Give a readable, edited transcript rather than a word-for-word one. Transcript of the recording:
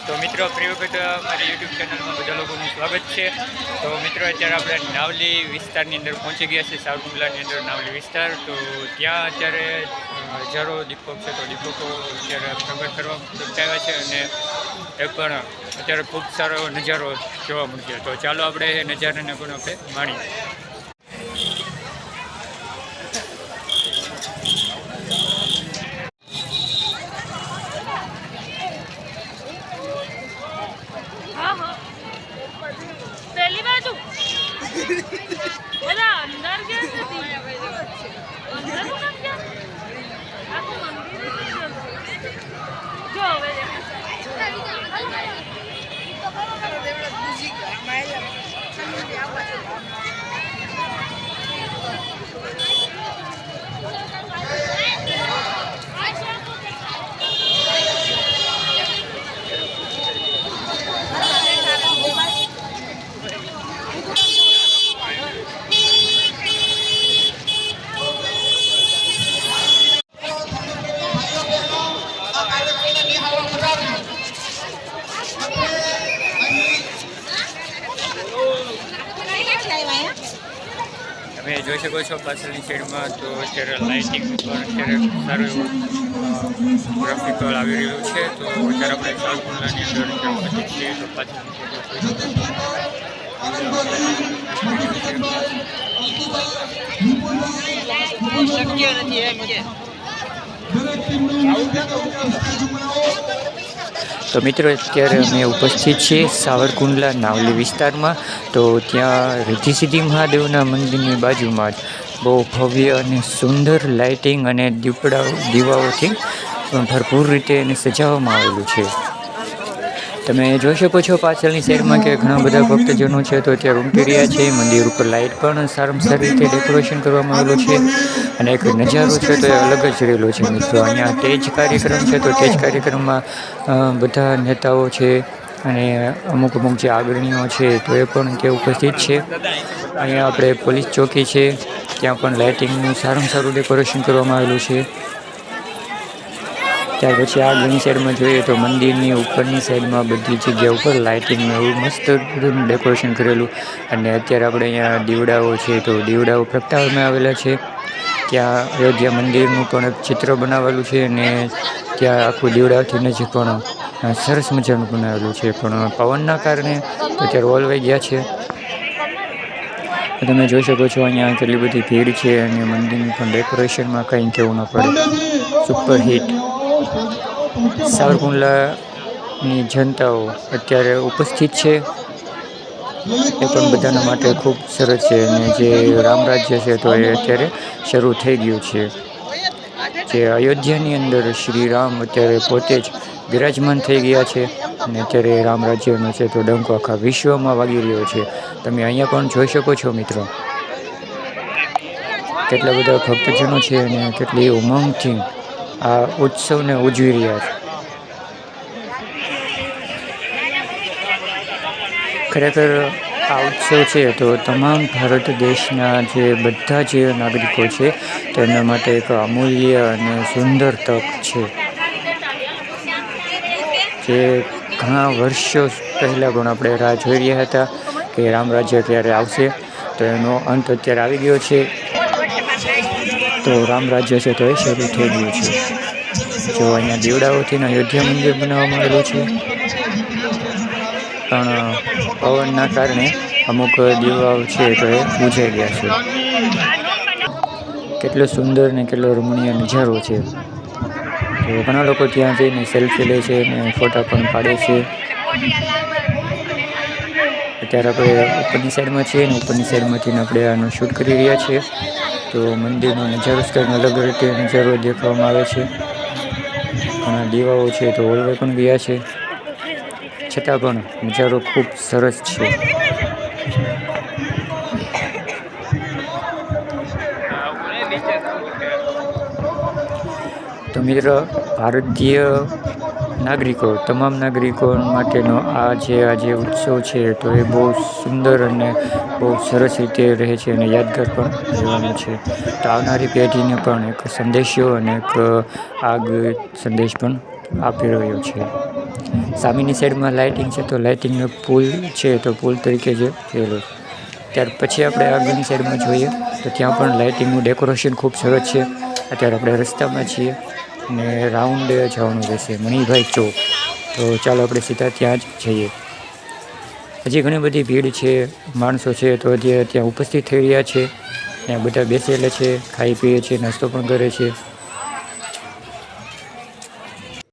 તો મિત્રો ફરી વખત મારી યુટ્યુબ ચેનલમાં બધા લોકોનું સ્વાગત છે. તો મિત્રો અત્યારે આપણે નાવલી વિસ્તારની અંદર પહોંચી ગયા છીએ, સાવરકુંડલાની અંદર નાવલી વિસ્તાર. તો ત્યાં અત્યારે હજારો દીપક છે, તો દીપકો અત્યારે પ્રગટ કરવા પ્રગટાવ્યા છે અને એ પણ અત્યારે ખૂબ સારો એવો નજારો જોવા મળશે. તો ચાલો આપણે એ નજારાને પણ આપણે માણીએ. पहली बार तू बोला अंदर क्या अंदर को कब क्या आपको मंदिर जो होवे તમે જોઈ શકો છો પાછળની સાઈડમાં તો અત્યારે લાઇટિંગ પણ અત્યારે સારું એવું ગ્રાફિકલ આવી રહ્યું છે. તો અત્યારે આપણે સાવરકુંડલાની અંદર ઉપસ્થિત છીએ. તો પાછળની शक्य नहीं है मुझे. તો મિત્રો અત્યારે અમે ઉપસ્થિત છીએ સાવરકુંડલા નાવલી વિસ્તારમાં. તો ત્યાં રિદ્ધિસિદ્ધિ મહાદેવના મંદિરની બાજુમાં જ બહુ ભવ્ય અને સુંદર લાઇટિંગ અને દીવાઓથી ભરપૂર રીતે એને સજાવવામાં આવેલું છે. તમે જોઈ શકો છો પાછળની સાઈડમાં કે ઘણા બધા ભક્તજનો છે તો ત્યાં ઉમટી રહ્યા છે. મંદિર ઉપર લાઇટ પણ સારામાં સારી રીતે ડેકોરેશન કરવામાં આવેલું છે અને એક નજારો છે તો એ અલગ જ રહેલો છે. મિત્રો અહીંયા સ્ટેજ કાર્યક્રમ છે તો સ્ટેજ કાર્યક્રમમાં બધા નેતાઓ છે અને અમુક જે અગ્રણીઓ છે તો એ પણ ત્યાં ઉપસ્થિત છે. અહીંયા આપણે પોલીસ ચોકી છે, ત્યાં પણ લાઇટિંગનું સારામાં સારું ડેકોરેશન કરવામાં આવેલું છે. ત્યાર પછી આગળની સાઈડમાં જોઈએ તો મંદિરની ઉપરની સાઈડમાં બધી જગ્યા ઉપર લાઇટિંગનું એવું મસ્ત ડેકોરેશન કરેલું. અને અત્યારે આપણે અહીંયા દીવડાઓ છે તો દીવડાઓ પ્રગટાવવામાં આવેલા છે. ત્યાં અયોધ્યા મંદિરનું પણ એક ચિત્ર બનાવેલું છે અને ત્યાં આખું દીવડાથી નજીક પણ સરસ મજાનું બનાવેલું છે. પણ પવનના કારણે અત્યારે ઓલવાઈ ગયા છે. તમે જોઈ શકો છો અહીંયા કેટલી બધી ભીડ છે અને મંદિરની પણ ડેકોરેશનમાં કંઈ કહેવું ન પડે, સુપર હિટ. સાવરકુંડલાની જનતાઓ અત્યારે ઉપસ્થિત છે એ પણ બધાના માટે ખૂબ સરસ છે. અને જે રામ રાજ્ય છે તો એ અત્યારે શરૂ થઈ ગયું છે. જે અયોધ્યાની અંદર શ્રી રામ અત્યારે પોતે જ બિરાજમાન થઈ ગયા છે અને અત્યારે રામ રાજ્યનો છે તો ડંકો આખા વિશ્વમાં વાગી રહ્યો છે. તમે અહીંયા પણ જોઈ શકો છો મિત્રો કેટલા બધા ભક્તજનો છે અને કેટલી ઉમંગથી આ ઉત્સવને ઉજવી રહ્યા છે. ખરેખર આ ઉત્સવ છે તો તમામ ભારત દેશના જે બધા જ નાગરિકો છે તેમના માટે એક અમૂલ્ય અને સુંદર તક છે. જે ઘણા વર્ષો પહેલાં પણ આપણે રાહ જોઈ રહ્યા હતા કે રામ રાજ્ય ક્યારે આવશે, તો એનો અંત અત્યારે આવી ગયો છે. તો રામ રાજ્ય છે તો એ શરૂ થઈ ગયું છે. જો અહીંયા દીવડાઓથી અયોધ્યા મંદિર બનાવવામાં આવેલું છે, પણ પવનના કારણે અમુક દીવાઓ છે તો એ બુઝાઈ ગયા છે. કેટલો સુંદર ને કેટલો રમણીય નજારો છે. તો ઘણા લોકો ત્યાં જઈને સેલ્ફી લે છે અને ફોટા પણ પાડે છે. અત્યારે આપણે ઉપરની સાઈડમાં છીએ ને ઉપરની સાઈડમાંથી આપણે આનું શૂટ કરી રહ્યા છીએ. તો મંદિરનો નજારો કંઈક અલગ રીતે નજારો દેખાવામાં આવે છે. ઘણા દીવાઓ છે તો ઓલવાઈ પણ ગયા છે, છતાં પણ નજારો ખૂબ સરસ છે. તો મિત્ર, ભારતીય નાગરિકો, તમામ નાગરિકો માટેનો આજે ઉત્સવ છે તો એ બહુ સુંદર અને બહુ સરસ રીતે રહે છે અને યાદગાર પણ રહેવાનો છે. તો આવનારી પેઢીને પણ એક સંદેશો અને એક સંદેશ પણ આપી રહ્યો છે. સામેની સાઈડમાં લાઇટિંગ છે, તો લાઇટિંગનો પુલ છે, તો પુલ તરીકે જે થયેલો. ત્યાર પછી આપણે આગળની સાઈડમાં જોઈએ તો ત્યાં પણ લાઇટિંગનું ડેકોરેશન ખૂબ સરસ છે. અત્યારે આપણે રસ્તામાં છીએ ને રાઉન્ડ જવાનું રહેશે મણિભાઈ ચોક, તો ચાલો આપણે સીધા ત્યાં જ જઈએ. હજી ઘણી બધી ભીડ છે, માણસો છે તો જે ત્યાં ઉપસ્થિત થઈ રહ્યા છે. ત્યાં બધા બેસેલા છે, ખાઈ પીએ છે, નાસ્તો પણ કરે છે.